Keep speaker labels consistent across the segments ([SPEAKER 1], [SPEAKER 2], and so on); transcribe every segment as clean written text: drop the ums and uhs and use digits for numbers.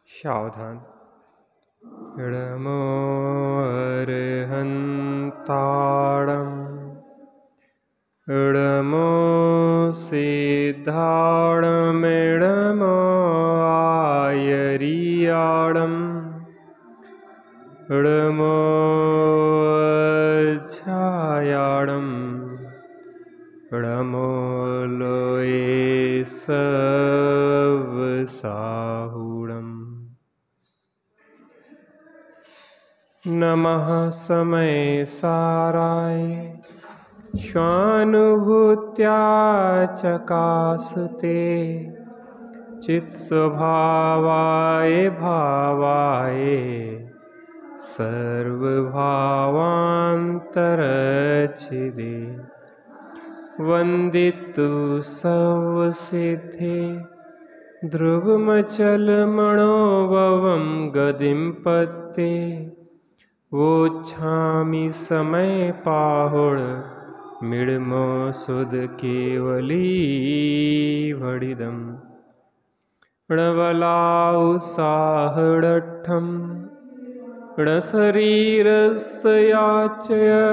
[SPEAKER 1] सावधान। इडमो अर्हन्ताणम् इडमो सिद्धाणमिडमो आयरियाणम् इडमो अज्जायाणम् इडमो लोये सवसाहुणम्। नमः समय साराय स्वानुभूत्या चकासते चित्स्वभावाय भावाय सर्वभावान्तरच्छिदे वन्दितु सर्वसिद्धे ध्रुवमचलमणोभवं गतिं पत्ते वोच्छामि समय पाहुण मिडमो सुध केवली वडिदम् णवलाउसाहडठम् णशरीरस्य याचयठतेजठम्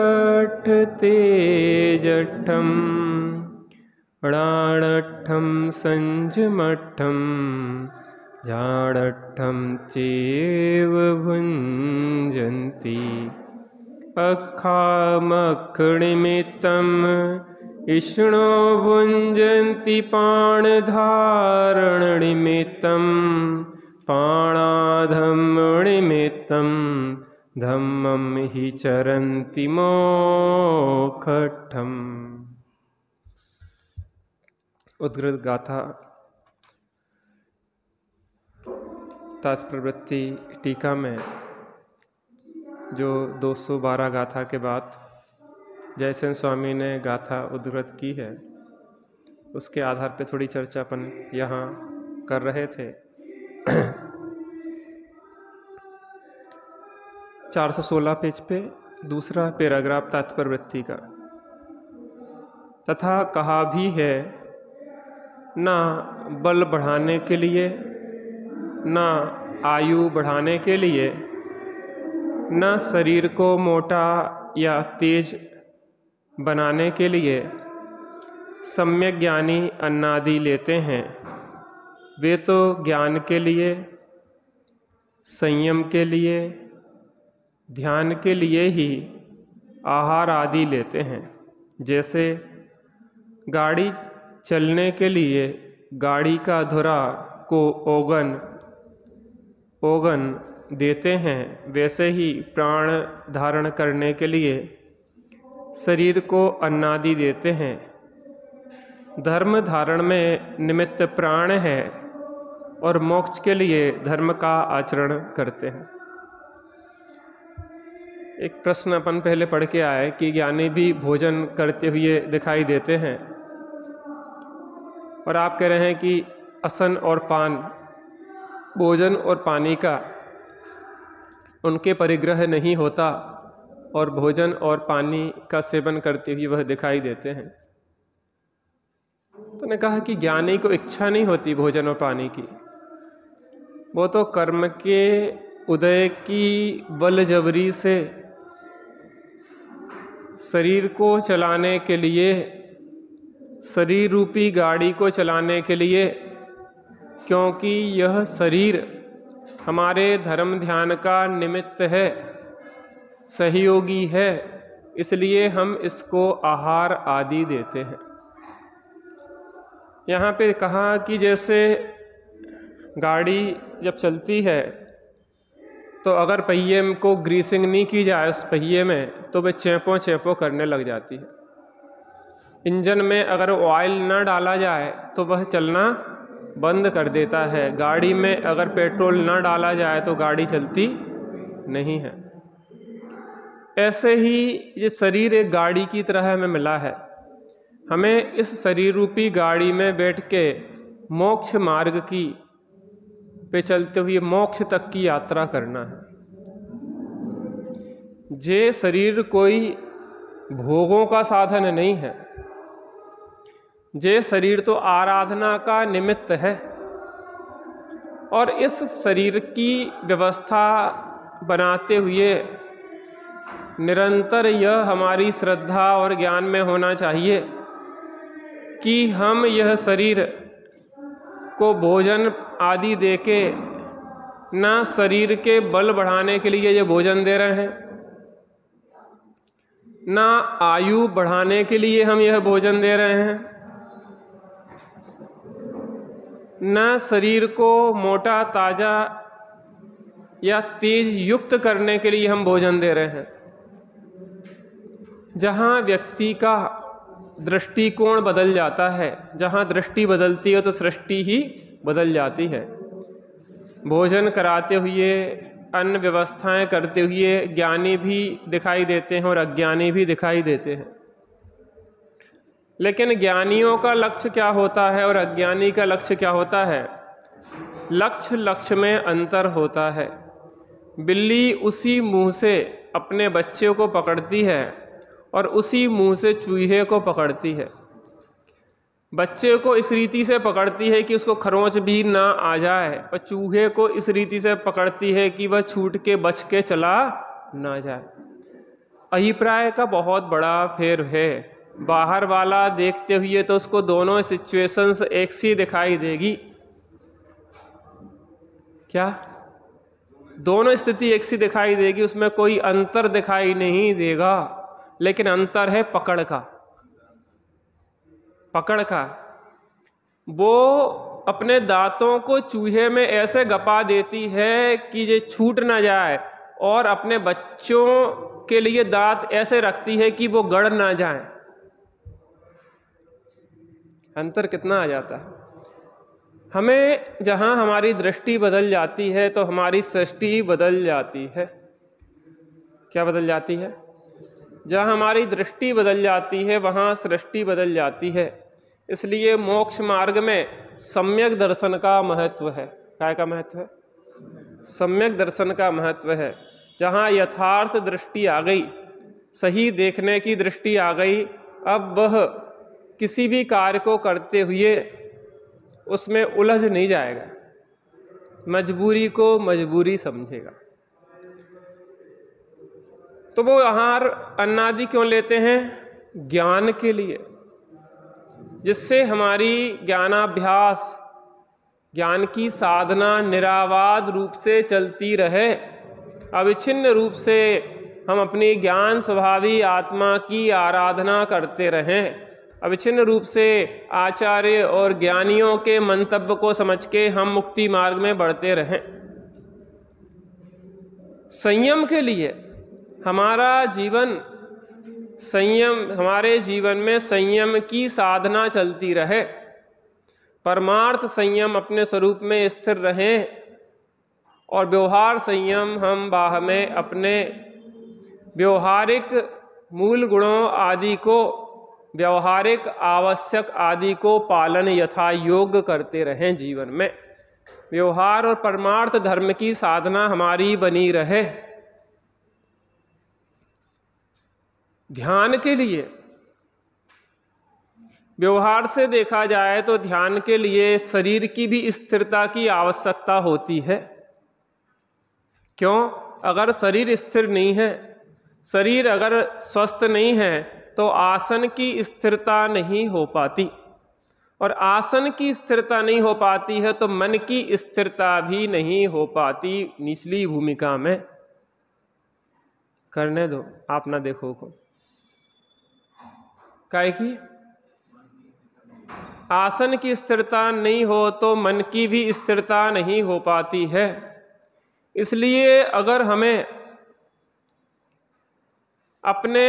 [SPEAKER 1] णाणठं संजमठं जाणठं चेव भुञ्जन्ति अखामखनिमित्तम् इष्णो भुञ्जन्ति पाणधारणनिमित्तं पाणाधम्मनिमित्तं धम्मं हि चरन्ति मोक्षम्। उद्गृत गाथा तात्प्रवृत्ति टीका में जो 212 गाथा के बाद जयसेन स्वामी ने गाथा उद्धृत की है, उसके आधार पे थोड़ी चर्चा अपन यहाँ कर रहे थे। 416 पेज पे दूसरा पैराग्राफ तात्प्रवृत्ति का। तथा कहा भी है, ना बल बढ़ाने के लिए, ना आयु बढ़ाने के लिए, न शरीर को मोटा या तेज बनाने के लिए सम्यक ज्ञानी अन्नादि लेते हैं। वे तो ज्ञान के लिए, संयम के लिए, ध्यान के लिए ही आहार आदि लेते हैं। जैसे गाड़ी चलने के लिए गाड़ी का धुरा को ओगन देते हैं, वैसे ही प्राण धारण करने के लिए शरीर को अन्नादि देते हैं। धर्म धारण में निमित्त प्राण है और मोक्ष के लिए धर्म का आचरण करते हैं। एक प्रश्न अपन पहले पढ़ के आए कि ज्ञानी भी भोजन करते हुए दिखाई देते हैं, और आप कह रहे हैं कि असन और पान, भोजन और पानी का उनके परिग्रह नहीं होता और भोजन और पानी का सेवन करते हुए वह दिखाई देते हैं। तो ने कहा कि ज्ञानी को इच्छा नहीं होती भोजन और पानी की, वो तो कर्म के उदय की बल जबरी से शरीर को चलाने के लिए, शरीर रूपी गाड़ी को चलाने के लिए, क्योंकि यह शरीर हमारे धर्म ध्यान का निमित्त है, सहयोगी है, इसलिए हम इसको आहार आदि देते हैं। यहाँ पे कहा कि जैसे गाड़ी जब चलती है तो अगर पहिए को ग्रीसिंग नहीं की जाए उस पहिए में, तो वह चेपों करने लग जाती है। इंजन में अगर ऑयल न डाला जाए तो वह चलना बंद कर देता है। गाड़ी में अगर पेट्रोल न डाला जाए तो गाड़ी चलती नहीं है। ऐसे ही ये शरीर एक गाड़ी की तरह हमें मिला है। हमें इस शरीर रूपी गाड़ी में बैठ के मोक्ष मार्ग की पे चलते हुए मोक्ष तक की यात्रा करना है। जे शरीर कोई भोगों का साधन नहीं है, जे शरीर तो आराधना का निमित्त है। और इस शरीर की व्यवस्था बनाते हुए निरंतर यह हमारी श्रद्धा और ज्ञान में होना चाहिए कि हम यह शरीर को भोजन आदि देके ना शरीर के बल बढ़ाने के लिए ये भोजन दे रहे हैं, ना आयु बढ़ाने के लिए हम यह भोजन दे रहे हैं, न शरीर को मोटा ताजा या तेज युक्त करने के लिए हम भोजन दे रहे हैं। जहाँ व्यक्ति का दृष्टिकोण बदल जाता है, जहाँ दृष्टि बदलती है तो सृष्टि ही बदल जाती है। भोजन कराते हुए, अन्न व्यवस्थाएं करते हुए ज्ञानी भी दिखाई देते हैं और अज्ञानी भी दिखाई देते हैं। लेकिन ज्ञानियों का लक्ष्य क्या होता है और अज्ञानी का लक्ष्य क्या होता है? लक्ष्य में अंतर होता है। बिल्ली उसी मुंह से अपने बच्चे को पकड़ती है और उसी मुंह से चूहे को पकड़ती है। बच्चे को इस रीति से पकड़ती है कि उसको खरोंच भी ना आ जाए, और चूहे को इस रीति से पकड़ती है कि वह छूट के बच के चला ना जाए। अभिप्राय का बहुत बड़ा फेर है। बाहर वाला देखते हुए तो उसको दोनों सिचुएशंस एक सी दिखाई देगी। क्या? दोनों स्थिति एक सी दिखाई देगी, उसमें कोई अंतर दिखाई नहीं देगा। लेकिन अंतर है पकड़ का। वो अपने दांतों को चूहे में ऐसे गपा देती है कि ये छूट ना जाए, और अपने बच्चों के लिए दांत ऐसे रखती है कि वो गड़ ना जाए। अंतर कितना आ जाता है। हमें जहाँ हमारी दृष्टि बदल जाती है तो हमारी सृष्टि बदल जाती है। क्या बदल जाती है? जहाँ हमारी दृष्टि बदल जाती है वहाँ सृष्टि बदल जाती है। इसलिए मोक्ष मार्ग में सम्यक दर्शन का महत्व है। क्या का महत्व है? सम्यक दर्शन का महत्व है। जहाँ यथार्थ दृष्टि आ गई, सही देखने की दृष्टि आ गई, अब वह किसी भी कार्य को करते हुए उसमें उलझ नहीं जाएगा, मजबूरी को मजबूरी समझेगा। तो वो आहार अन्नादि क्यों लेते हैं? ज्ञान के लिए, जिससे हमारी ज्ञानाभ्यास, ज्ञान की साधना निराबाध रूप से चलती रहे, अविच्छिन्न रूप से हम अपनी ज्ञान स्वभावी आत्मा की आराधना करते रहें, अविच्छिन्न रूप से आचार्य और ज्ञानियों के मंतव्य को समझ के हम मुक्ति मार्ग में बढ़ते रहें। संयम के लिए हमारा जीवन, हमारे जीवन में संयम की साधना चलती रहे, परमार्थ संयम अपने स्वरूप में स्थिर रहें, और व्यवहार संयम हम बाह में अपने व्यवहारिक मूल गुणों आदि को, व्यवहारिक आवश्यक आदि को पालन यथा योग्य करते रहें। जीवन में व्यवहार और परमार्थ धर्म की साधना हमारी बनी रहे। ध्यान के लिए, व्यवहार से देखा जाए तो ध्यान के लिए शरीर की भी स्थिरता की आवश्यकता होती है। क्यों? अगर शरीर स्थिर नहीं है, शरीर अगर स्वस्थ नहीं है, तो आसन की स्थिरता नहीं हो पाती, और आसन की स्थिरता नहीं हो पाती है तो मन की स्थिरता भी नहीं हो पाती। निचली भूमिका में करने दो, आप ना देखो को। काहे की? आसन की स्थिरता नहीं हो तो मन की भी स्थिरता नहीं हो पाती है। इसलिए अगर हमें अपने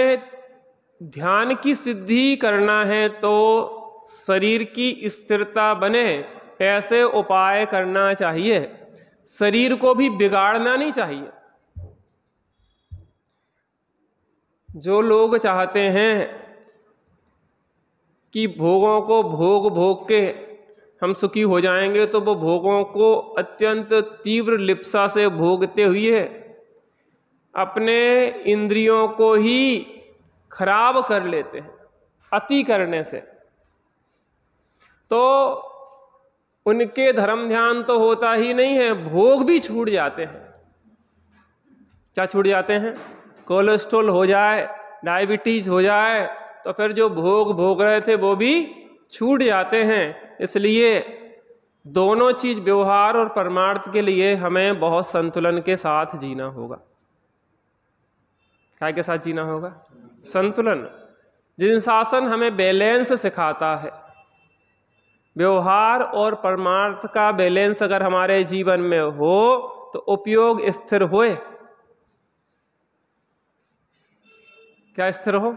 [SPEAKER 1] ध्यान की सिद्धि करना है तो शरीर की स्थिरता बने ऐसे उपाय करना चाहिए। शरीर को भी बिगाड़ना नहीं चाहिए। जो लोग चाहते हैं कि भोगों को भोग के हम सुखी हो जाएंगे, तो वो भोगों को अत्यंत तीव्र लिप्सा से भोगते हुए अपने इंद्रियों को ही खराब कर लेते हैं अति करने से। तो उनके धर्म ध्यान तो होता ही नहीं है, भोग भी छूट जाते हैं। क्या छूट जाते हैं? कोलेस्ट्रॉल हो जाए, डायबिटीज हो जाए, तो फिर जो भोग भोग रहे थे वो भी छूट जाते हैं। इसलिए दोनों चीज, व्यवहार और परमार्थ के लिए हमें बहुत संतुलन के साथ जीना होगा। क्या के साथ जीना होगा? संतुलन। जिन शासन हमें बैलेंस सिखाता है, व्यवहार और परमार्थ का बैलेंस अगर हमारे जीवन में हो तो उपयोग स्थिर होए। क्या स्थिर हो?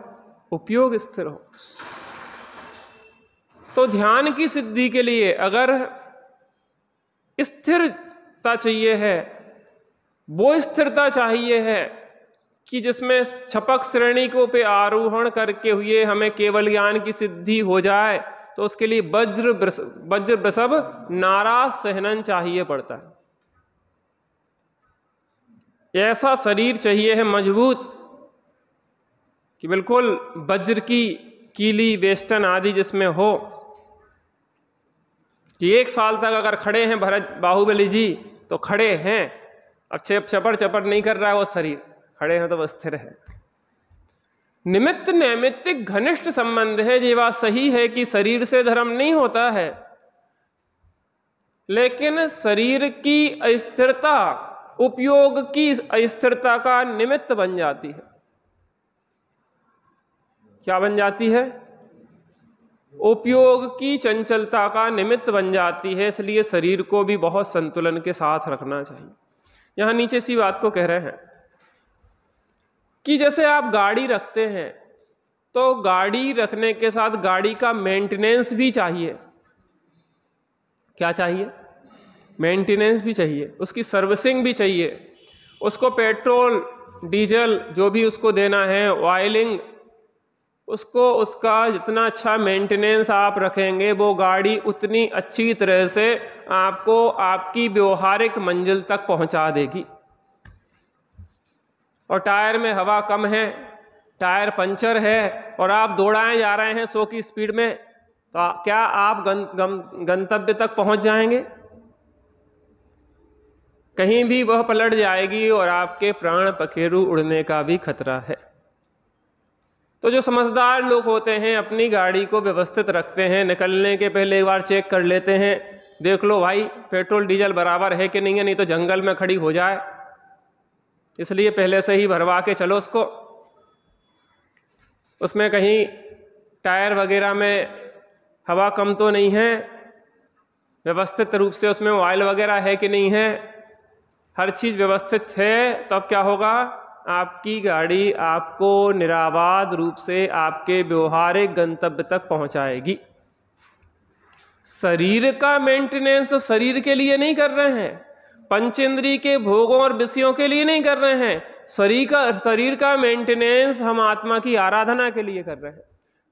[SPEAKER 1] उपयोग स्थिर हो। तो ध्यान की सिद्धि के लिए अगर स्थिरता चाहिए है, वो स्थिरता चाहिए है कि जिसमें छपक श्रेणी को पे आरोहण करके हुए हमें केवल ज्ञान की सिद्धि हो जाए, तो उसके लिए वज्र वृषभ नाराज सहनन चाहिए पड़ता है। ऐसा शरीर चाहिए है मजबूत कि बिल्कुल वज्र की कीली, वेस्टन आदि जिसमें हो, कि 1 साल तक अगर खड़े हैं बाहुबली जी तो खड़े हैं, अब चपर चपर नहीं कर रहा है वो शरीर, खड़े हैं तो वो स्थिर है। निमित्त नैमित्तिक घनिष्ठ संबंध है। ये बात सही है कि शरीर से धर्म नहीं होता है, लेकिन शरीर की अस्थिरता उपयोग की अस्थिरता का निमित्त बन जाती है। क्या बन जाती है? उपयोग की चंचलता का निमित्त बन जाती है। इसलिए शरीर को भी बहुत संतुलन के साथ रखना चाहिए। यहां नीचे सी बात को कह रहे हैं कि जैसे आप गाड़ी रखते हैं तो गाड़ी रखने के साथ गाड़ी का मेंटेनेंस भी चाहिए। क्या चाहिए? मेंटेनेंस भी चाहिए, उसकी सर्विसिंग भी चाहिए, उसको पेट्रोल डीजल जो भी उसको देना है, ऑयलिंग, उसको उसका जितना अच्छा मेंटेनेंस आप रखेंगे वो गाड़ी उतनी अच्छी तरह से आपको आपकी व्यवहारिक मंजिल तक पहुंचा देगी। और टायर में हवा कम है, टायर पंचर है और आप दौड़ाए जा रहे हैं 100 की स्पीड में, तो क्या आप गंतव्य तक पहुंच जाएंगे? कहीं भी वह पलट जाएगी और आपके प्राण पखेरु उड़ने का भी खतरा है। तो जो समझदार लोग होते हैं अपनी गाड़ी को व्यवस्थित रखते हैं, निकलने के पहले एक बार चेक कर लेते हैं, देख लो भाई पेट्रोल डीजल बराबर है कि नहीं है, नहीं तो जंगल में खड़ी हो जाए, इसलिए पहले से ही भरवा के चलो उसको। उसमें कहीं टायर वगैरह में हवा कम तो नहीं है, व्यवस्थित रूप से उसमें ऑयल वगैरह है कि नहीं है, हर चीज़ व्यवस्थित है, तब क्या होगा? आपकी गाड़ी आपको निराबाद रूप से आपके व्यवहारिक गंतव्य तक पहुंचाएगी। शरीर का मेंटेनेंस शरीर के लिए नहीं कर रहे हैं, पंचेंद्रिय के भोगों और विषयों के लिए नहीं कर रहे हैं, शरीर का मेंटेनेंस हम आत्मा की आराधना के लिए कर रहे हैं।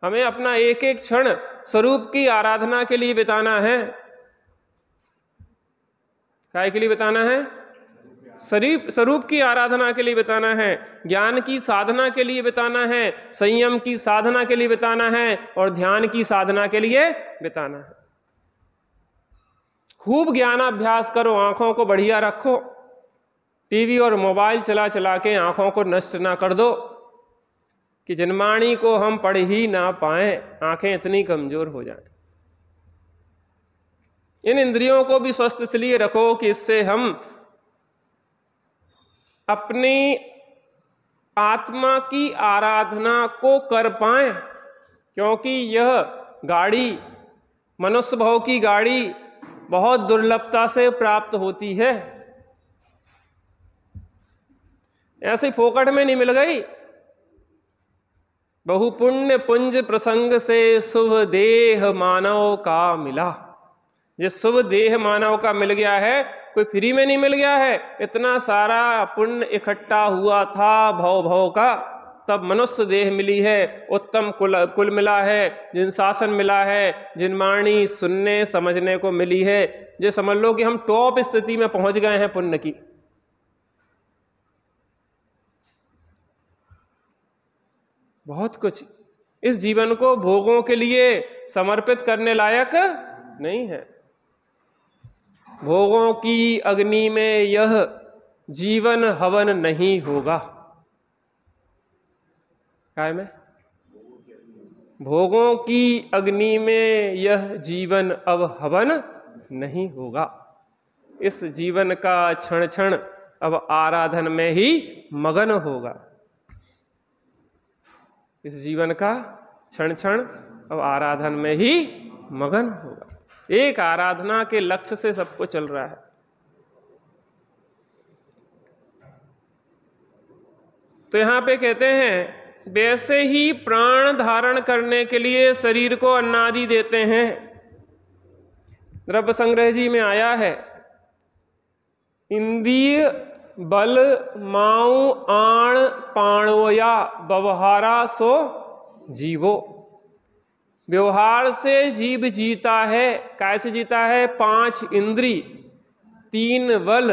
[SPEAKER 1] हमें अपना एक एक क्षण स्वरूप की आराधना के लिए बिताना है। काय के लिए बिताना है? स्वरूप की आराधना के लिए बिताना है, ज्ञान की साधना के लिए बिताना है, संयम की साधना के लिए बिताना है और ध्यान की साधना के लिए बिताना है। खूब ज्ञानाभ्यास करो, आंखों को बढ़िया रखो, टीवी और मोबाइल चला चला के आंखों को नष्ट ना कर दो कि जनवाणी को हम पढ़ ही ना पाए, आंखें इतनी कमजोर हो जाएं। इन इंद्रियों को भी स्वस्थ इसलिए रखो कि इससे हम अपनी आत्मा की आराधना को कर पाएं, क्योंकि यह गाड़ी, मनुष्य भाव की गाड़ी बहुत दुर्लभता से प्राप्त होती है, ऐसे फोकट में नहीं मिल गई। बहुपुण्य पुंज प्रसंग से शुभ देह मानव का मिला। जिस शुभ देह मानव का मिल गया है, कोई फ्री में नहीं मिल गया है, इतना सारा पुण्य इकट्ठा हुआ था भव भव का, तब मनुष्य देह मिली है, उत्तम कुल मिला है, जिन शासन मिला है, जिन वाणी सुनने समझने को मिली है। ये समझ लो कि हम टॉप स्थिति में पहुंच गए हैं पुण्य की। बहुत कुछ इस जीवन को भोगों के लिए समर्पित करने लायक नहीं है। भोगों की अग्नि में यह जीवन हवन नहीं होगा। काय में? भोगों की अग्नि में यह जीवन अब हवन नहीं होगा। इस जीवन का क्षण क्षण अब आराधन में ही मगन होगा। इस जीवन का क्षण क्षण अब आराधन में ही मगन होगा। एक आराधना के लक्ष्य से सबको चल रहा है। तो यहां पे कहते हैं वैसे ही प्राण धारण करने के लिए शरीर को अन्नादि देते हैं। द्रव्य संग्रह जी में आया है, इंद्रिय बल माऊ आण पाणोया व्यवहारा सो जीवो। व्यवहार से जीव जीता है। कैसे जीता है? 5 इंद्री, 3 बल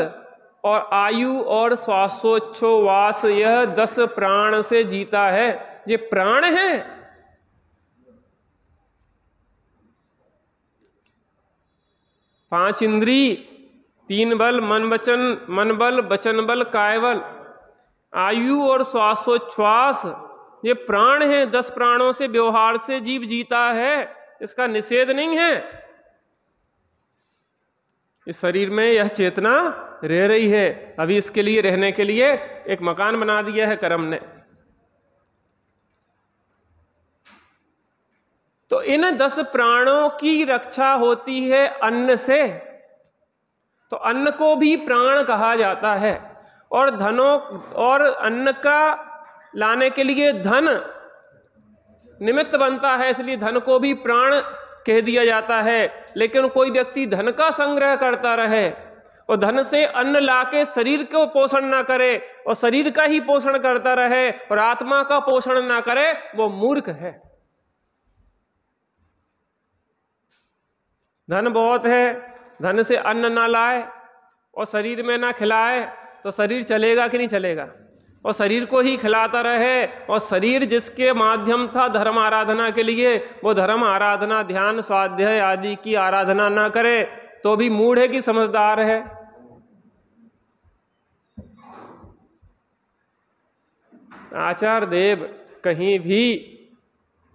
[SPEAKER 1] और आयु और श्वासोच्छ्वास, यह 10 प्राण से जीता है। ये प्राण है। पांच इंद्री, 3 बल, मन बल, वचन बल, काय बल, आयु और श्वासोच्छ्वास, ये प्राण है। 10 प्राणों से व्यवहार से जीव जीता है, इसका निषेध नहीं है। इस शरीर में यह चेतना रह रही है। अभी इसके लिए रहने के लिए एक मकान बना दिया है कर्म ने। तो इन 10 प्राणों की रक्षा होती है अन्न से। तो अन्न को भी प्राण कहा जाता है। और धनों और अन्न का लाने के लिए धन निमित्त बनता है, इसलिए धन को भी प्राण कह दिया जाता है। लेकिन कोई व्यक्ति धन का संग्रह करता रहे और धन से अन्न लाके शरीर को पोषण ना करे और शरीर का ही पोषण करता रहे और आत्मा का पोषण ना करे, वो मूर्ख है। धन बहुत है, धन से अन्न ना लाए और शरीर में ना खिलाए तो शरीर चलेगा कि नहीं चलेगा? और शरीर को ही खिलाता रहे और शरीर जिसके माध्यम था धर्म आराधना के लिए, वो धर्म आराधना ध्यान स्वाध्याय आदि की आराधना ना करे तो भी मूढ़ है कि समझदार है? आचार्य देव कहीं भी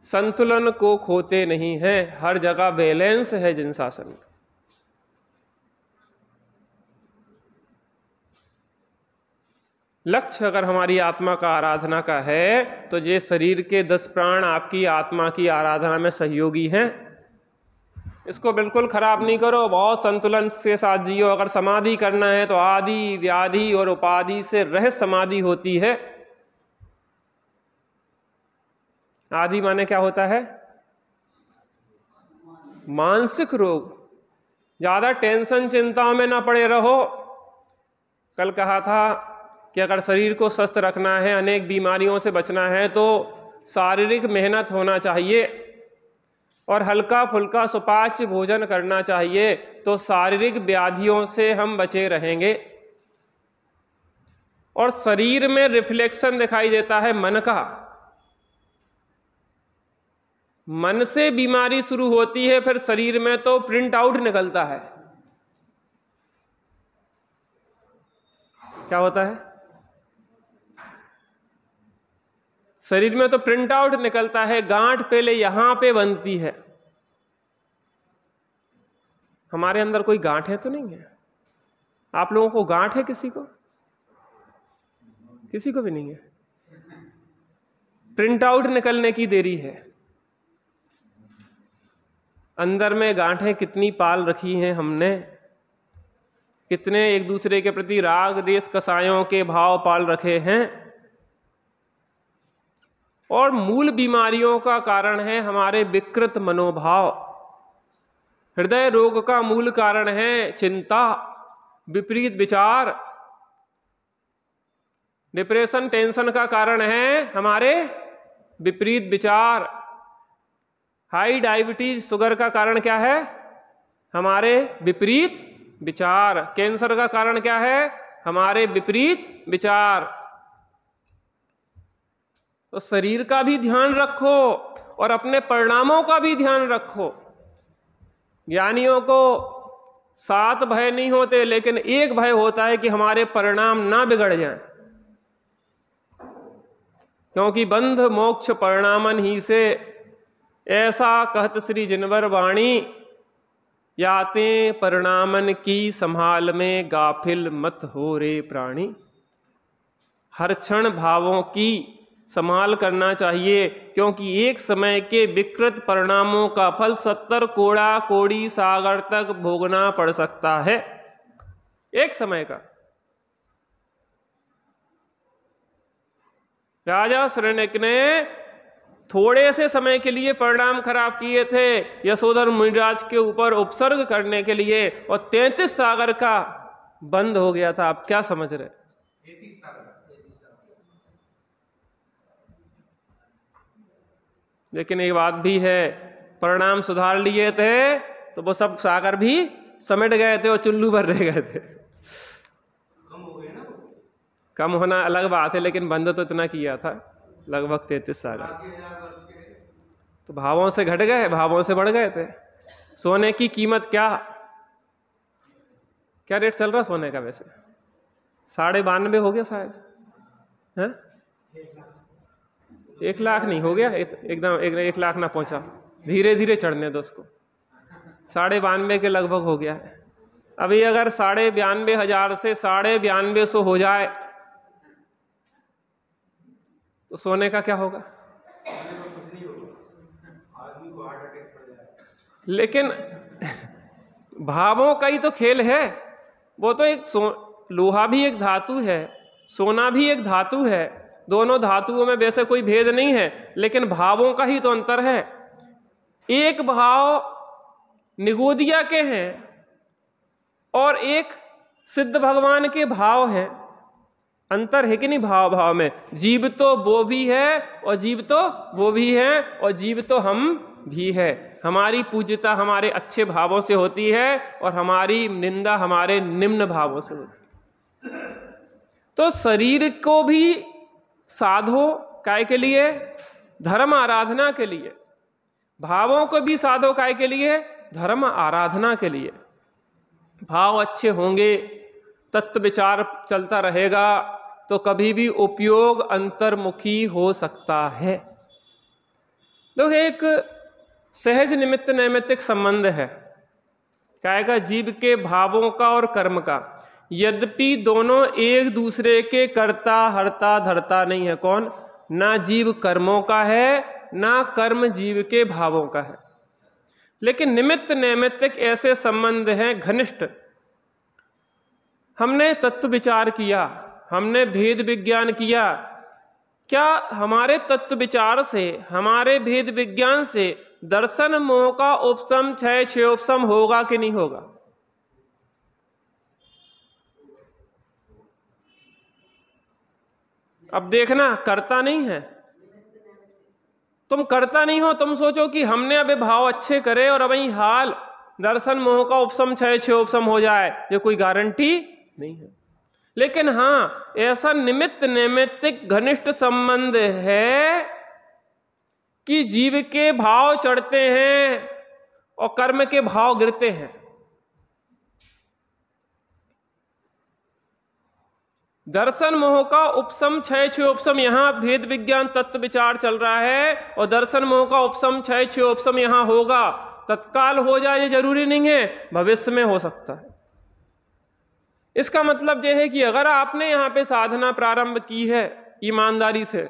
[SPEAKER 1] संतुलन को खोते नहीं है, हर जगह बैलेंस है जिन शासन में। लक्ष्य अगर हमारी आत्मा का आराधना का है तो ये शरीर के 10 प्राण आपकी आत्मा की आराधना में सहयोगी हैं। इसको बिल्कुल खराब नहीं करो, बहुत संतुलन के साथ जियो। अगर समाधि करना है तो आदि व्याधि और उपाधि से रहित समाधि होती है। आदि माने क्या होता है? मानसिक रोग। ज्यादा टेंशन चिंताओं में ना पड़े रहो। कल कहा था कि अगर शरीर को स्वस्थ रखना है, अनेक बीमारियों से बचना है, तो शारीरिक मेहनत होना चाहिए और हल्का फुल्का सुपाच्य भोजन करना चाहिए, तो शारीरिक व्याधियों से हम बचे रहेंगे। और शरीर में रिफ्लेक्शन दिखाई देता है मन का। मन से बीमारी शुरू होती है, फिर शरीर में तो प्रिंट आउट निकलता है। क्या होता है? शरीर में तो प्रिंट आउट निकलता है। गांठ पहले यहां पे बनती है। हमारे अंदर कोई गांठ है तो नहीं है? आप लोगों को गांठ है? किसी को? किसी को भी नहीं है। प्रिंट आउट निकलने की देरी है। अंदर में गांठें कितनी पाल रखी हैं हमने, कितने एक दूसरे के प्रति राग देश कसायों के भाव पाल रखे हैं। और मूल बीमारियों का कारण है हमारे विकृत मनोभाव। हृदय रोग का मूल कारण है चिंता, विपरीत विचार। डिप्रेशन टेंशन का कारण है हमारे विपरीत विचार। हाई डायबिटीज शुगर का कारण क्या है? हमारे विपरीत विचार। कैंसर का कारण क्या है? हमारे विपरीत विचार। तो शरीर का भी ध्यान रखो और अपने परिणामों का भी ध्यान रखो। ज्ञानियों को 7 भय नहीं होते, लेकिन एक भय होता है कि हमारे परिणाम ना बिगड़ जाएं, क्योंकि बंध मोक्ष परिणामन ही से, ऐसा कहत श्री जिनवर वाणी, याते परिणामन की संभाल में गाफिल मत हो रे प्राणी। हर क्षण भावों की संभाल करना चाहिए, क्योंकि एक समय के विकृत परिणामों का फल 70 कोड़ा कोड़ी सागर तक भोगना पड़ सकता है, एक समय का। राजा शरण्यक ने थोड़े से समय के लिए परिणाम खराब किए थे यशोधर मुनिराज के ऊपर उपसर्ग करने के लिए, और 33 सागर का बंद हो गया था। आप क्या समझ रहे? 33 सागर। लेकिन एक बात भी है, परिणाम सुधार लिए थे तो वो सब सागर भी समेट गए थे और चुल्लू भर रह गए थे। कम हो गए ना, कम होना अलग बात है, लेकिन बंद तो इतना किया था, लगभग 33 सागर। तो भावों से घट गए, भावों से बढ़ गए थे। सोने की कीमत क्या रेट चल रहा सोने का? वैसे 92.5 हो गया शायद, है? 1 लाख नहीं हो गया, एकदम 1 लाख ना पहुंचा, धीरे धीरे चढ़ने दो उसको। 92.5 के लगभग हो गया है। अभी अगर 92,500 से 92,500 हो जाए तो सोने का क्या होगा? लेकिन भावों का ही तो खेल है। वो तो एक लोहा भी एक धातु है, सोना भी एक धातु है, दोनों धातुओं में वैसे कोई भेद नहीं है, लेकिन भावों का ही तो अंतर है। एक भाव निगोदिया के हैं और एक सिद्ध भगवान के भाव हैं। अंतर है कि नहीं? भाव भाव में जीव तो वो भी है और जीव तो वो भी है और जीव तो हम भी है। हमारी पूज्यता हमारे अच्छे भावों से होती है और हमारी निंदा हमारे निम्न भावों से होती है। तो शरीर को भी साधो काय के लिए? धर्म आराधना के लिए। भावों को भी साधो काय के लिए? धर्म आराधना के लिए। भाव अच्छे होंगे, तत्व विचार चलता रहेगा तो कभी भी उपयोग अंतर्मुखी हो सकता है। तो एक सहज निमित्त नैमित्तिक संबंध है काय का? जीव के भावों का और कर्म का। यद्यपि दोनों एक दूसरे के कर्ता हर्ता धर्ता नहीं है। कौन? ना जीव कर्मों का है, ना कर्म जीव के भावों का है, लेकिन निमित्त नैमित्तिक ऐसे संबंध हैं घनिष्ठ। हमने तत्व विचार किया, हमने भेद विज्ञान किया। क्या हमारे तत्व विचार से, हमारे भेद विज्ञान से दर्शन मोह का उपशम, क्षय क्षयोपशम होगा कि नहीं होगा? अब देखना, करता नहीं है, तुम करता नहीं हो। तुम सोचो कि हमने अबे भाव अच्छे करे और अब ही हाल दर्शन मोह का उपशम क्षय क्षयोपशम हो जाए, ये कोई गारंटी नहीं है। लेकिन हाँ, ऐसा निमित्त नैमित्तिक घनिष्ठ संबंध है कि जीव के भाव चढ़ते हैं और कर्म के भाव गिरते हैं। दर्शन मोह का उपशम क्षय क्षयोपशम, यहां भेद विज्ञान तत्व विचार चल रहा है और दर्शन मोह का उपशम क्षय क्षयोपशम यहां होगा। तत्काल हो जाए ये जरूरी नहीं है, भविष्य में हो सकता है। इसका मतलब यह है कि अगर आपने यहां पे साधना प्रारंभ की है ईमानदारी से,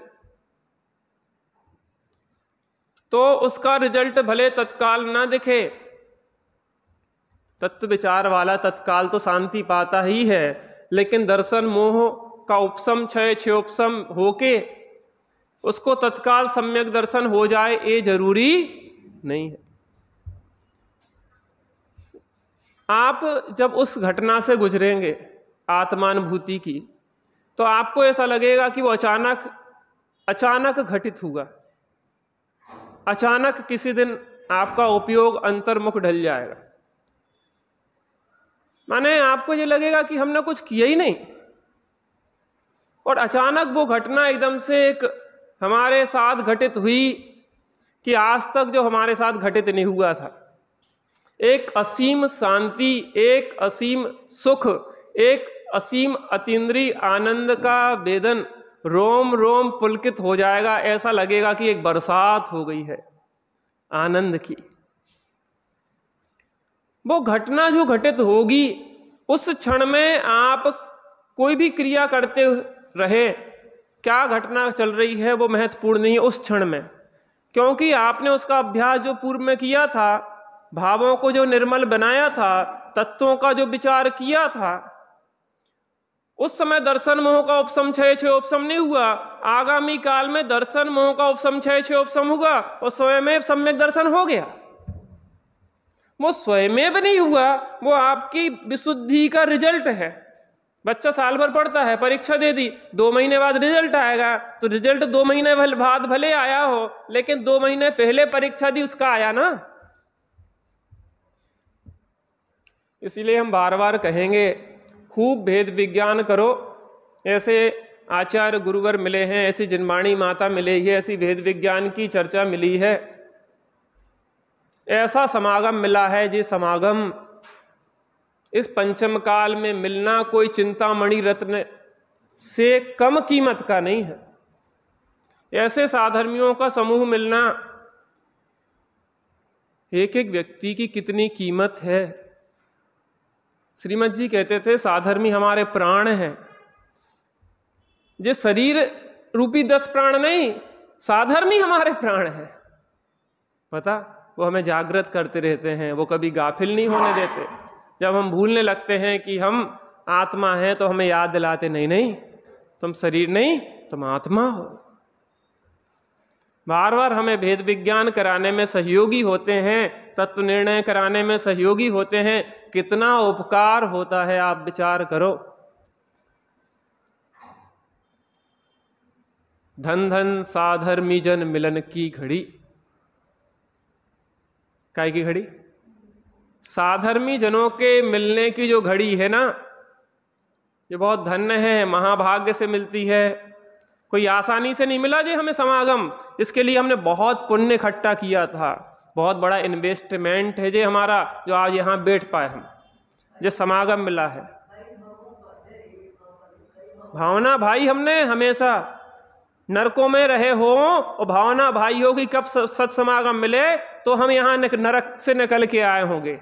[SPEAKER 1] तो उसका रिजल्ट भले तत्काल ना दिखे। तत्व विचार वाला तत्काल तो शांति पाता ही है, लेकिन दर्शन मोह का उपशम क्षय क्षयोपशम होके उसको तत्काल सम्यक दर्शन हो जाए ये जरूरी नहीं है। आप जब उस घटना से गुजरेंगे आत्मानुभूति की, तो आपको ऐसा लगेगा कि वो अचानक घटित हुआ। अचानक किसी दिन आपका उपयोग अंतर्मुख ढल जाएगा। माने आपको ये लगेगा कि हमने कुछ किया ही नहीं, और अचानक वो घटना एकदम से एक हमारे साथ घटित हुई कि आज तक जो हमारे साथ घटित नहीं हुआ था। एक असीम शांति, एक असीम सुख, एक असीम अतीन्द्रिय आनंद का वेदन, रोम रोम पुलकित हो जाएगा। ऐसा लगेगा कि एक बरसात हो गई है आनंद की। वो घटना जो घटित होगी उस क्षण में आप कोई भी क्रिया करते रहे, क्या घटना चल रही है वो महत्वपूर्ण नहीं है उस क्षण में, क्योंकि आपने उसका अभ्यास जो पूर्व में किया था, भावों को जो निर्मल बनाया था, तत्वों का जो विचार किया था, उस समय दर्शन मोह का उपशम क्षय क्षय उपशम नहीं हुआ। आगामी काल में दर्शन मोह का उपशम क्षय क्षय उपशम होगा और स्वयं सम्यक दर्शन हो गया। वो स्वयं नहीं हुआ, वो आपकी विशुद्धि का रिजल्ट है। बच्चा साल भर पढ़ता है, परीक्षा दे दी, 2 महीने बाद रिजल्ट आएगा, तो रिजल्ट 2 महीने बाद भले आया हो, लेकिन 2 महीने पहले परीक्षा दी उसका आया ना। इसीलिए हम बार बार कहेंगे खूब भेद विज्ञान करो। ऐसे आचार्य गुरुवर मिले हैं, ऐसी जिनवाणी माता मिली है, ऐसी भेद विज्ञान की चर्चा मिली है, ऐसा समागम मिला है। जी समागम इस पंचम काल में मिलना कोई चिंतामणि रत्न से कम कीमत का नहीं है। ऐसे साधर्मियों का समूह मिलना, एक एक व्यक्ति की कितनी कीमत है। श्रीमद जी कहते थे साधर्मी हमारे प्राण हैं। जिस शरीर रूपी 10 प्राण नहीं, साधर्मी हमारे प्राण है। पता, वो हमें जागृत करते रहते हैं, वो कभी गाफिल नहीं होने देते। जब हम भूलने लगते हैं कि हम आत्मा हैं तो हमें याद दिलाते, नहीं नहीं तुम शरीर नहीं, तुम आत्मा हो। बार बार हमें भेद विज्ञान कराने में सहयोगी होते हैं, तत्व निर्णय कराने में सहयोगी होते हैं। कितना उपकार होता है, आप विचार करो। धन धन साधर्मी जन मिलन की घड़ी। काय की घड़ी? साधर्मी जनों के मिलने की जो घड़ी है ना, ये बहुत धन्य है, महाभाग्य से मिलती है। कोई आसानी से नहीं मिला जी हमें समागम। इसके लिए हमने बहुत पुण्य इकट्ठा किया था, बहुत बड़ा इन्वेस्टमेंट है जी हमारा, जो आज यहाँ बैठ पाए हम, जो समागम मिला है। भावना भाई हमने हमेशा नरकों में रहे हो और भावना भाई होगी, कब सत्समागम मिले तो हम यहाँ नरक से निकल के आए होंगे।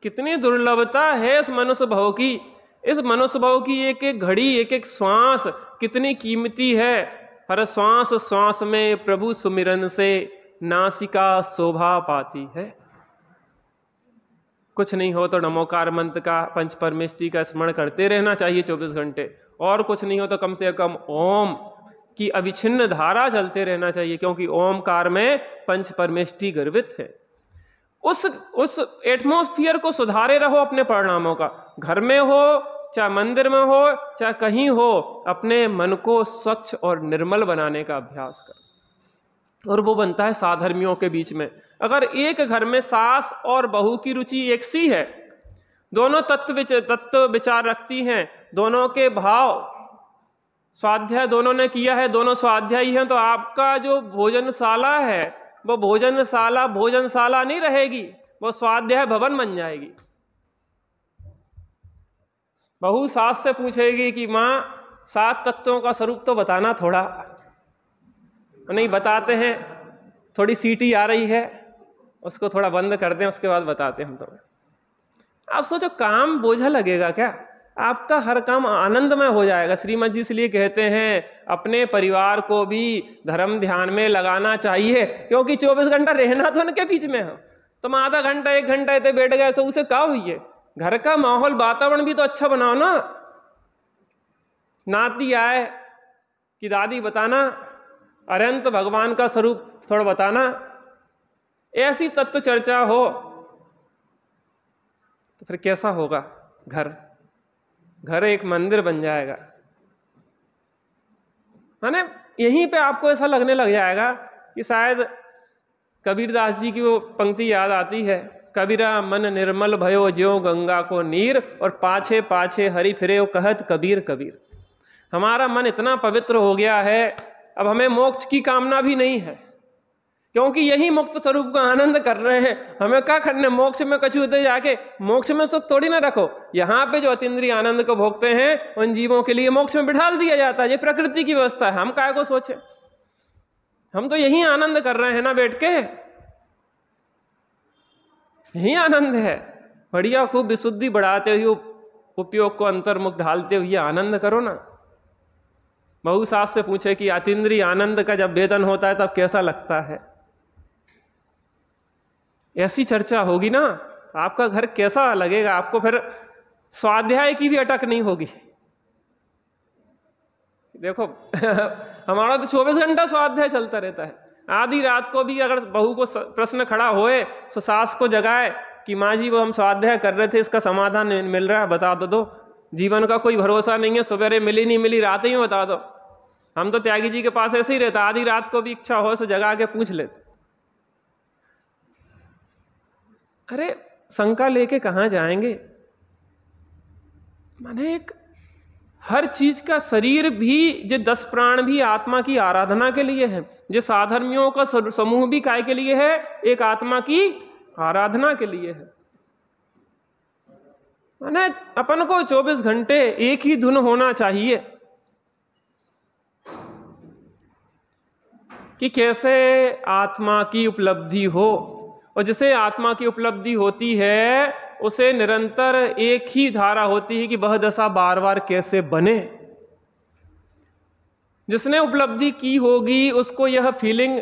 [SPEAKER 1] कितनी दुर्लभता है इस मनुष्य भव की। इस मनुष्य भव की एक एक घड़ी, एक एक श्वास कितनी कीमती है। हर श्वास श्वास में प्रभु सुमिरन से नासिका शोभा पाती है। कुछ नहीं हो तो नमोकार मंत्र का, पंच परमेष्टि का स्मरण करते रहना चाहिए 24 घंटे। और कुछ नहीं हो तो कम से कम ओम की अविच्छिन्न धारा चलते रहना चाहिए, क्योंकि ओमकार में पंच परमेष्टि गर्वित है। उस एटमॉस्फियर को सुधारे रहो अपने परिणामों का। घर में हो, चाहे मंदिर में हो, चाहे कहीं हो, अपने मन को स्वच्छ और निर्मल बनाने का अभ्यास कर। और वो बनता है साधर्मियों के बीच में। अगर एक घर में सास और बहू की रुचि एक सी है, दोनों तत्व विचार रखती हैं, दोनों के भाव स्वाध्याय दोनों ने किया है, दोनों स्वाध्यायी हैं, तो आपका जो भोजनशाला है वो भोजनशाला नहीं रहेगी, वो स्वाध्याय भवन बन जाएगी। बहू सास से पूछेगी कि माँ 7 तत्वों का स्वरूप तो बताना थोड़ा। नहीं बताते हैं, थोड़ी सीटी आ रही है, उसको थोड़ा बंद कर दें, उसके बाद बताते हैं हम तुम्हें। आप सोचो काम बोझा लगेगा क्या? आपका हर काम आनंदमय हो जाएगा। श्रीमद जी इसलिए कहते हैं अपने परिवार को भी धर्म ध्यान में लगाना चाहिए, क्योंकि 24 घंटा रहना तो उनके बीच में हो। तुम आधा घंटा 1 घंटा इतने बैठ गए तो उसे क्या हुई है? घर का माहौल वातावरण भी तो अच्छा बनाओ ना। नाती आए कि दादी बताना, अनंत भगवान का स्वरूप थोड़ा बताना, ऐसी तत्व चर्चा हो तो फिर कैसा होगा घर एक मंदिर बन जाएगा। माने यहीं पे आपको ऐसा लगने लग जाएगा कि शायद कबीरदास जी की वो पंक्ति याद आती है, कबीरा मन निर्मल भयो ज्यों गंगा को नीर, और पाछे पाछे हरि फिरे कहत कबीर कबीर। हमारा मन इतना पवित्र हो गया है, अब हमें मोक्ष की कामना भी नहीं है, क्योंकि यही मुक्त स्वरूप का आनंद कर रहे हैं। हमें क्या करने, मोक्ष में कछुते जाके मोक्ष में सुख थोड़ी ना रखो। यहाँ पे जो अतीन्द्रिय आनंद को भोगते हैं उन जीवों के लिए मोक्ष में बिठा दिया जाता है। ये प्रकृति की व्यवस्था है, हम काय को सोचे। हम तो यही आनंद कर रहे हैं ना बैठ के, यही आनंद है। बढ़िया खूब विशुद्धि बढ़ाते हुए उपयोग को अंतर्मुख ढालते हुए आनंद करो ना। बहु सास से पूछे कि अतीन्द्रिय आनंद का जब वेदन होता है तब कैसा लगता है। ऐसी चर्चा होगी ना आपका घर कैसा लगेगा, आपको फिर स्वाध्याय की भी अटक नहीं होगी। देखो हमारा तो 24 घंटा स्वाध्याय चलता रहता है। आधी रात को भी अगर बहू को प्रश्न खड़ा होए तो सास को जगाए कि माँ जी वो हम स्वाध्याय कर रहे थे, इसका समाधान नहीं मिल रहा है, बता दो। जीवन का कोई भरोसा नहीं है, सवेरे मिली नहीं मिली रात ही में बता दो। हम तो त्यागी जी के पास ऐसे ही रहता, आधी रात को भी इच्छा हो तो जगा के पूछ लेते। अरे शंका लेके कहाँ जाएंगे। माने एक हर चीज का शरीर भी, जो 10 प्राण भी आत्मा की आराधना के लिए है, जो साधर्मियों का समूह भी काय के लिए है, एक आत्मा की आराधना के लिए है। माने अपन को 24 घंटे एक ही धुन होना चाहिए कि कैसे आत्मा की उपलब्धि हो। और जिसे आत्मा की उपलब्धि होती है उसे निरंतर एक ही धारा होती है कि वह दशा बार बार कैसे बने। जिसने उपलब्धि की होगी उसको यह फीलिंग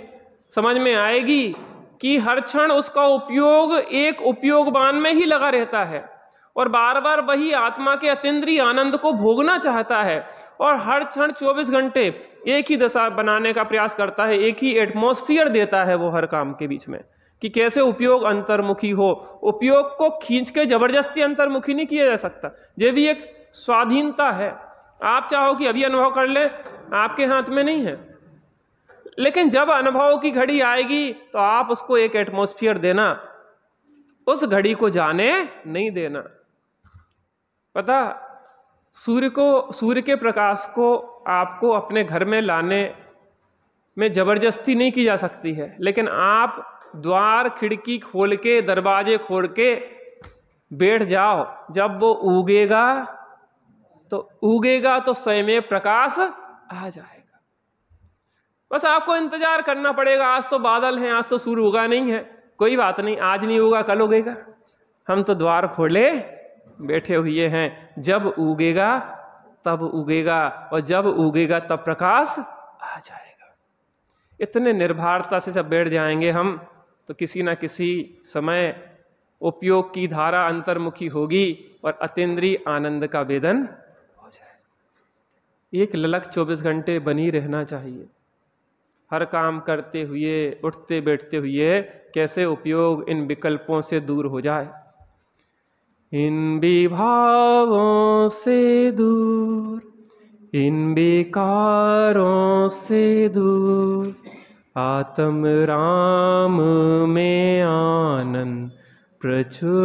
[SPEAKER 1] समझ में आएगी कि हर क्षण उसका उपयोग एक उपयोगवान में ही लगा रहता है और बार बार वही आत्मा के अतीन्द्रिय आनंद को भोगना चाहता है और हर क्षण 24 घंटे एक ही दशा बनाने का प्रयास करता है, एक ही एटमॉस्फियर देता है वो हर काम के बीच में कि कैसे उपयोग अंतर्मुखी हो। उपयोग को खींच के जबरदस्ती अंतर्मुखी नहीं किया जा सकता, ये भी एक स्वाधीनता है। आप चाहो कि अभी अनुभव कर ले, आपके हाथ में नहीं है, लेकिन जब अनुभव की घड़ी आएगी तो आप उसको एक एटमॉस्फियर देना, उस घड़ी को जाने नहीं देना। पता, सूर्य के प्रकाश को आपको अपने घर में लाने में जबरदस्ती नहीं की जा सकती है, लेकिन आप द्वार खिड़की खोल के दरवाजे खोल के बैठ जाओ। जब वो उगेगा तो स्वयं प्रकाश आ जाएगा। बस आपको इंतजार करना पड़ेगा। आज तो बादल हैं, आज तो सूर्य उगा नहीं है, कोई बात नहीं, आज नहीं होगा कल उगेगा। हम तो द्वार खोले बैठे हुए हैं, जब उगेगा तब उगेगा और जब उगेगा तब प्रकाश आ जाएगा। इतने निर्भरता से जब बैठ जाएंगे हम तो किसी ना किसी समय उपयोग की धारा अंतर्मुखी होगी और अतीन्द्रिय आनंद का वेदन हो जाए। एक ललक 24 घंटे बनी रहना चाहिए। हर काम करते हुए, उठते बैठते हुए कैसे उपयोग इन विकल्पों से दूर हो जाए, इन विभावों से दूर, इन विकारों से दूर, आत्म राम में आनंद प्रचुर,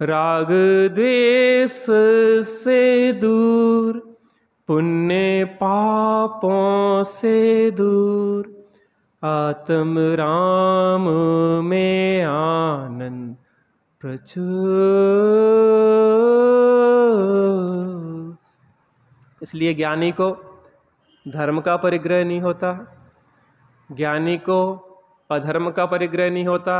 [SPEAKER 1] राग द्वेष से दूर, पुण्य पापों से दूर, आत्म राम में आनंद प्रचुर। इसलिए ज्ञानी को धर्म का परिग्रह नहीं होता, ज्ञानी को अधर्म का परिग्रह नहीं होता,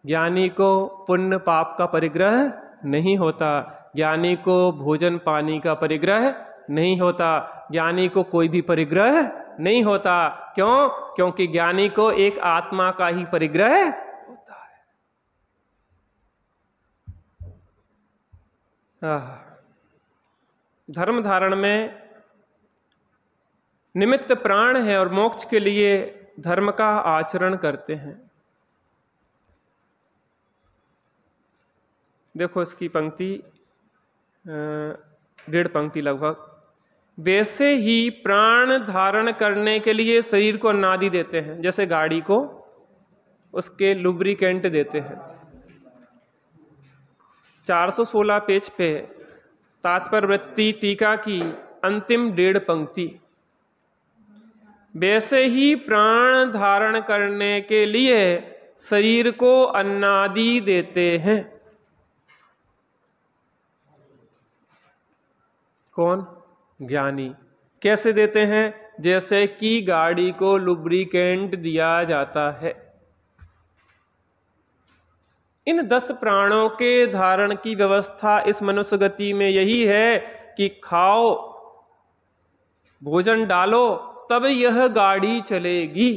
[SPEAKER 1] ज्ञानी को पुण्य पाप का परिग्रह नहीं होता, ज्ञानी को भोजन पानी का परिग्रह नहीं होता, ज्ञानी को कोई भी परिग्रह नहीं होता। क्यों? क्योंकि ज्ञानी को एक आत्मा का ही परिग्रह होता है। धर्म धारण में निमित्त प्राण है और मोक्ष के लिए धर्म का आचरण करते हैं। देखो इसकी पंक्ति 1.5 पंक्ति लगभग। वैसे ही प्राण धारण करने के लिए शरीर को अन्नादि देते हैं, जैसे गाड़ी को उसके लुब्रिकेंट देते हैं। 416 पेज पे तात्पर्य वृत्ति टीका की अंतिम 1.5 पंक्ति। वैसे ही प्राण धारण करने के लिए शरीर को अन्नादि देते हैं। कौन? ज्ञानी। कैसे देते हैं? जैसे कि गाड़ी को लुब्रिकेंट दिया जाता है। इन 10 प्राणों के धारण की व्यवस्था इस मनुष्य गति में यही है कि खाओ, भोजन डालो, तब यह गाड़ी चलेगी,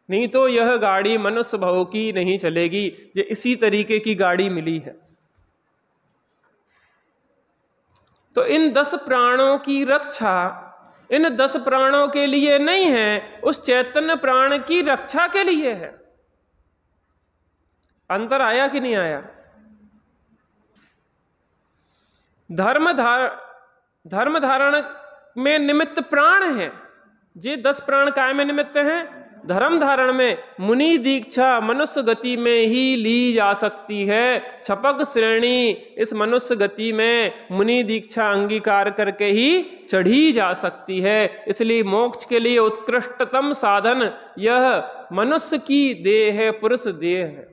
[SPEAKER 1] नहीं तो यह गाड़ी मनुष्य भव की नहीं चलेगी। ये इसी तरीके की गाड़ी मिली है। तो इन 10 प्राणों की रक्षा इन 10 प्राणों के लिए नहीं है, उस चैतन्य प्राण की रक्षा के लिए है। अंतर आया कि नहीं आया? धर्म धारण में निमित्त प्राण है। ये 10 प्राण काय में निमित्त हैं? धर्म धारण में। मुनि दीक्षा मनुष्य गति में ही ली जा सकती है। छपक श्रेणी इस मनुष्य गति में मुनि दीक्षा अंगीकार करके ही चढ़ी जा सकती है। इसलिए मोक्ष के लिए उत्कृष्टतम साधन यह मनुष्य की देह है, पुरुष देह है।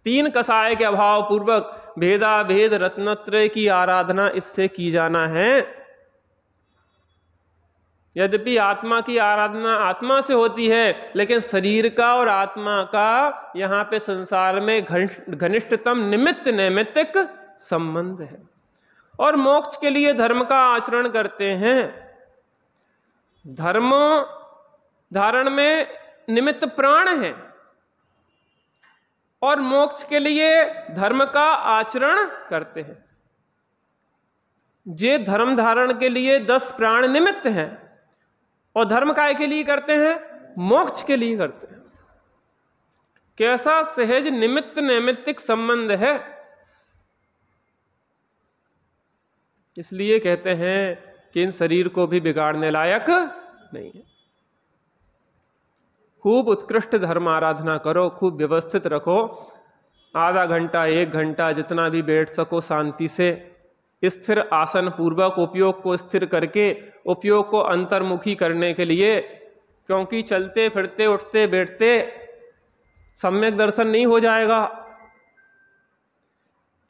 [SPEAKER 1] 3 कसाय के अभाव पूर्वक भेदा भेद रत्नत्रय की आराधना इससे की जाना है। यद्यपि आत्मा की आराधना आत्मा से होती है, लेकिन शरीर का और आत्मा का यहाँ पे संसार में घनिष्ठतम निमित्त नैमित्तिक संबंध है। और मोक्ष के लिए धर्म का आचरण करते हैं। धर्म धारण में निमित्त प्राण है और मोक्ष के लिए धर्म का आचरण करते हैं। जे धर्म धारण के लिए 10 प्राण निमित्त हैं और धर्म काय के लिए करते हैं? मोक्ष के लिए करते हैं। कैसा सहज निमित्त नैमित्तिक संबंध है। इसलिए कहते हैं कि इन शरीर को भी बिगाड़ने लायक नहीं है। खूब उत्कृष्ट धर्म आराधना करो, खूब व्यवस्थित रखो। आधा घंटा 1 घंटा जितना भी बैठ सको शांति से, स्थिर आसन पूर्वक उपयोग को स्थिर करके उपयोग को अंतर्मुखी करने के लिए, क्योंकि चलते फिरते उठते बैठते सम्यक दर्शन नहीं हो जाएगा।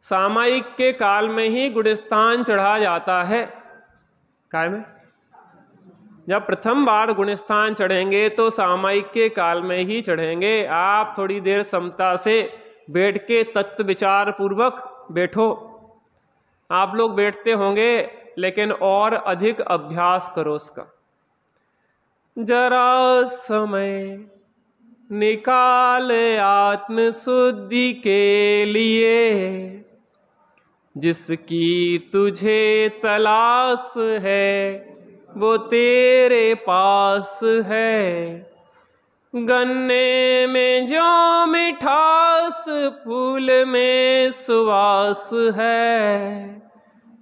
[SPEAKER 1] सामायिक के काल में ही गुणस्थान चढ़ा जाता है। काय में? जब प्रथम बार गुणस्थान चढ़ेंगे तो सामायिक के काल में ही चढ़ेंगे। आप थोड़ी देर समता से बैठ के तत्व विचार पूर्वक बैठो। आप लोग बैठते होंगे, लेकिन और अधिक अभ्यास करो उसका। जरा समय निकाल आत्म शुद्धि के लिए, जिसकी तुझे तलाश है वो तेरे पास है। गन्ने में जो मिठास फूल में सुवास है,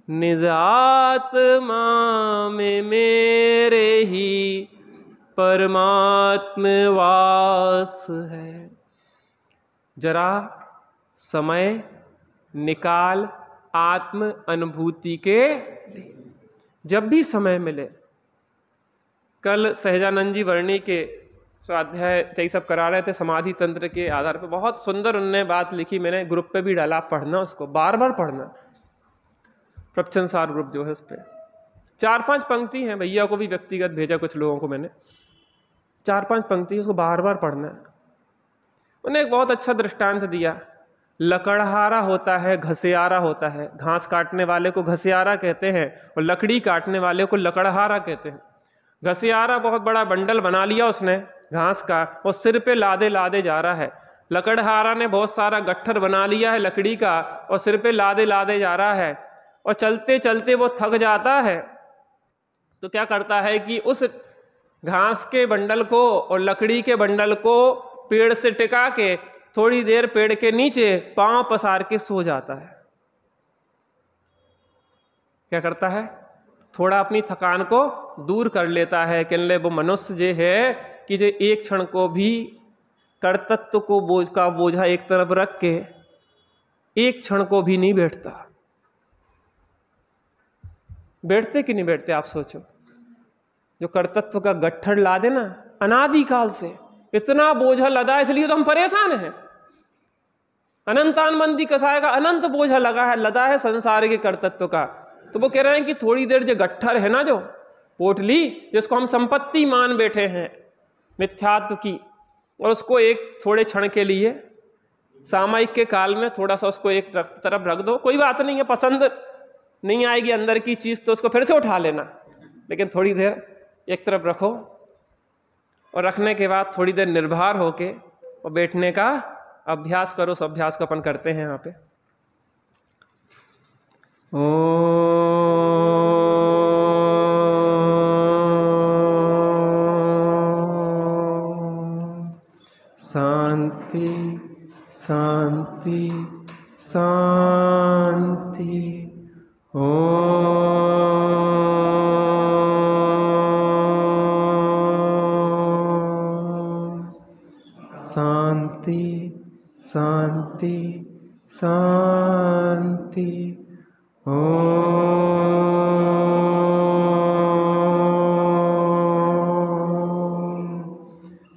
[SPEAKER 1] निज आत्मा में मेरे ही परमात्म वास है। जरा समय निकाल आत्म अनुभूति के लिए, जब भी समय मिले। कल सहजानंद जी वर्णी के स्वाध्याय यही सब करा रहे थे समाधि तंत्र के आधार पर। बहुत सुंदर उनने बात लिखी, मैंने ग्रुप पे भी डाला, पढ़ना उसको, बार बार पढ़ना। प्रवचन सार ग्रुप जो है उस पर 4-5 पंक्ति हैं, भैया को भी व्यक्तिगत भेजा कुछ लोगों को मैंने, 4-5 पंक्ति उसको बार बार पढ़ना है। उन्हें एक बहुत अच्छा दृष्टांत दिया। लकड़हारा होता है, घसियारा होता है। घास काटने वाले को घसियारा कहते हैं और लकड़ी काटने वाले को लकड़हारा कहते हैं। घसियारा बहुत बड़ा बंडल बना लिया उसने घास का और सिर पे लादे लादे जा रहा है। लकड़हारा ने बहुत सारा गट्ठर बना लिया है लकड़ी का और सिर पे लादे लादे जा रहा है। और चलते चलते वो थक जाता है, तो क्या करता है कि उस घास के बंडल को और लकड़ी के बंडल को पेड़ से टिका के थोड़ी देर पेड़ के नीचे पांव पसार के सो जाता है। क्या करता है? थोड़ा अपनी थकान को दूर कर लेता है। कि वो मनुष्य जो है कि जो एक क्षण को भी कर्तृत्व को बोझा एक तरफ रख के एक क्षण को भी नहीं बैठता। बैठते कि नहीं बैठते आप सोचो। जो कर्तृत्व का गट्ठर ला दे ना, अनादिकाल से इतना बोझा लदा है, इसलिए तो हम परेशान हैं। अनंतान मंदी कसाय का अनंत बोझा लदा है संसार के कर्तृत्व का। तो वो कह रहे हैं कि थोड़ी देर जो गट्ठर है ना, जो पोटली जिसको हम संपत्ति मान बैठे हैं मिथ्यात्व की, और उसको एक थोड़े क्षण के लिए सामयिक के काल में थोड़ा सा उसको एक तरफ रख दो, कोई बात नहीं है, पसंद नहीं आएगी अंदर की चीज तो उसको फिर से उठा लेना, लेकिन थोड़ी देर एक तरफ रखो, और रखने के बाद थोड़ी देर निर्भर होके और बैठने का अभ्यास करो। उस अभ्यास को अपन करते हैं यहाँ पे। शांति शांति शांति। शांति शांति शांति।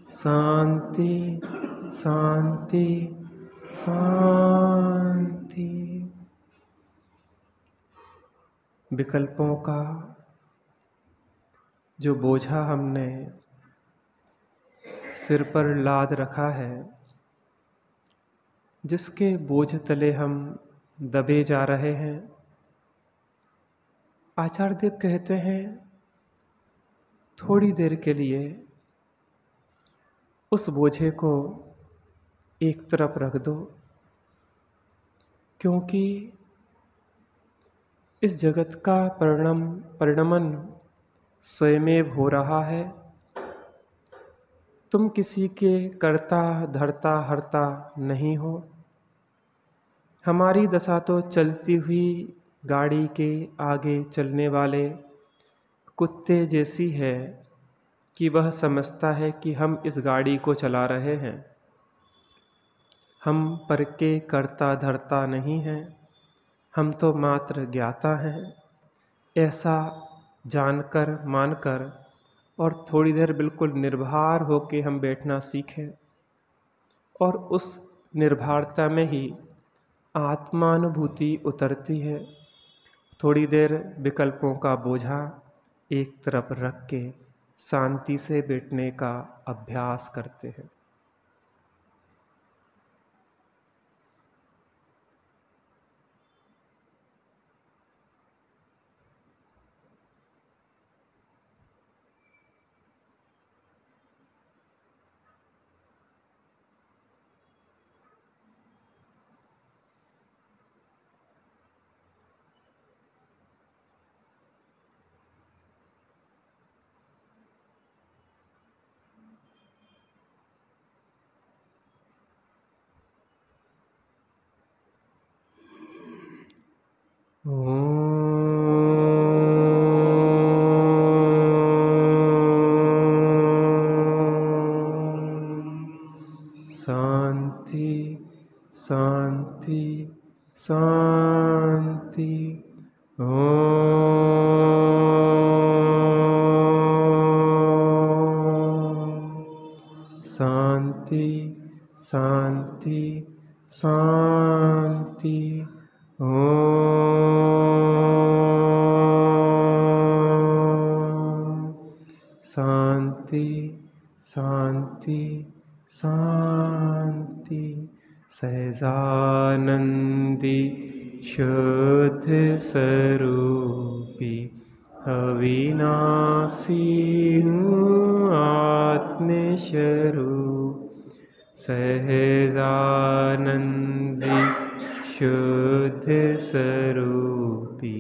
[SPEAKER 1] शांति शांति शांति। विकल्पों का जो बोझा हमने सिर पर लाद रखा है, जिसके बोझ तले हम दबे जा रहे हैं, आचार्य देव कहते हैं थोड़ी देर के लिए उस बोझे को एक तरफ रख दो, क्योंकि इस जगत का परिणमन स्वयमेव हो रहा है। तुम किसी के कर्ता धर्ता हर्ता नहीं हो। हमारी दशा तो चलती हुई गाड़ी के आगे चलने वाले कुत्ते जैसी है कि वह समझता है कि हम इस गाड़ी को चला रहे हैं, हम पर के कर्ता धर्ता नहीं हैं, हम तो मात्र ज्ञाता हैं। ऐसा जानकर मानकर और थोड़ी देर बिल्कुल निर्भर होके हम बैठना सीखें, और उस निर्भरता में ही आत्मानुभूति उतरती है। थोड़ी देर विकल्पों का बोझा एक तरफ रख के शांति से बैठने का अभ्यास करते हैं। शांति शांति शांति। शांति शांति शांति। शांति शांति शांति। सहजानंदी शुद्ध स्वरूपी अविनाशी हूँ आत्मस्वरूप। सहजानंदी शुद्ध स्वरूपी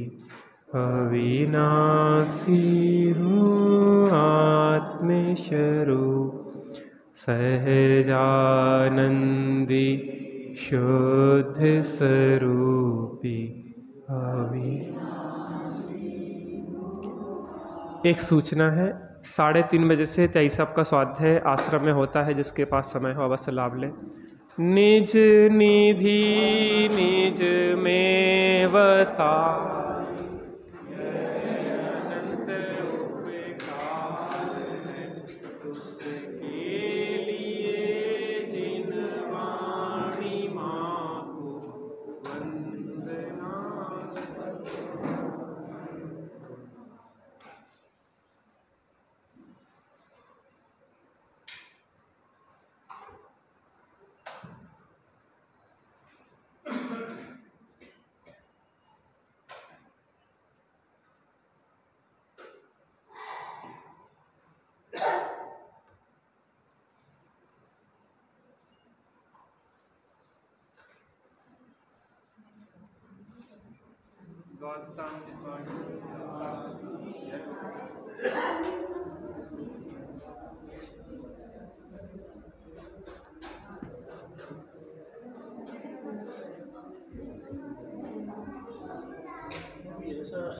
[SPEAKER 1] अविनाशी हूँ आत्मस्वरूप। सहजानंदी शुद्ध स्वरूपी अविनाशी। एक सूचना है, 3:30 बजे से 23 का स्वाध्याय आश्रम में होता है, जिसके पास समय हो अवश्य लाभ लें। निज निधि निज में बता बहुत सामने